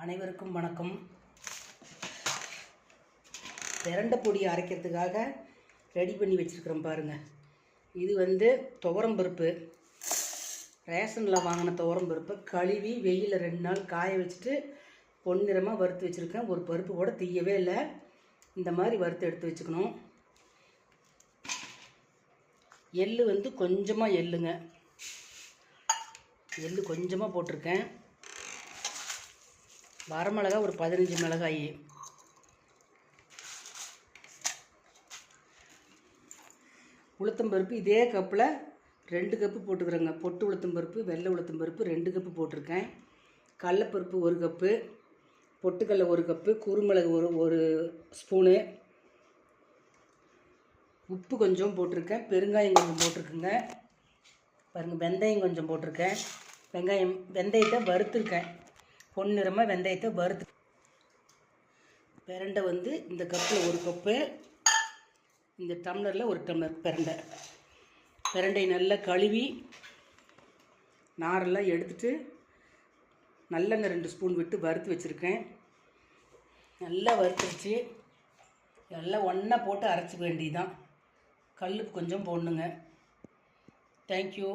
அனைவருக்கும் வணக்கம். பிரண்டை பொடி அரைக்கிறதுக்காக ரெடி பண்ணி வச்சுருக்கிறோம் பாருங்கள். இது துவரம்பருப்பு, ரேஷனில் வாங்கின துவரம்பருப்பை கழுவி வெயிலில் 2 நாள் காய வச்சுட்டு பொன்னிறமாக வறுத்து வச்சுருக்கேன். ஒரு பருப்பு கூட தீயவே இல்லை. இந்த மாதிரி வறுத்து எடுத்து வச்சுக்கணும். எள்ளு கொஞ்சமாக எள்ளுங்க, எள்ளு கொஞ்சமாக போட்டிருக்கேன். வரமிளகா ஒரு 15 மிளகாய், உளுத்தம்பருப்பு இதே கப்பில் 2 கப்பு போட்டுக்கிறேங்க. பொட்டு உளுத்தம்பருப்பு, வெள்ளை உளுத்தம்பருப்பு 2 கப்பு போட்டிருக்கேன். கடலைப்பருப்பு 1 கப்பு, பொட்டுக்கடலை 1 கப்பு, குருமிளகு ஒரு ஸ்பூனு, உப்பு கொஞ்சம் போட்டிருக்கேன், பெருங்காயம் கொஞ்சம் போட்டிருக்குங்க. பாருங்கள், வெந்தயம் கொஞ்சம் போட்டிருக்கேன். வெந்தயத்தை வறுத்துருக்கேன், பொன்னிறமாக வெந்தயத்தை வறுத்து. பிரண்டை இந்த கப்பில் 1 கப்பு, இந்த டம்ளரில் 1 டம்ளர் பிரண்டை நல்லா கழுவி நாரெல்லாம் எடுத்துட்டு நல்லெண்ணெய் 2 ஸ்பூன் விட்டு வறுத்து வச்சுருக்கேன். நல்லா வறுத்துருச்சு. நல்லா ஒன்றா போட்டு அரைச்சிக்க வேண்டியதுதான். கல் கொஞ்சம் போடணுங்க. தேங்க்யூ.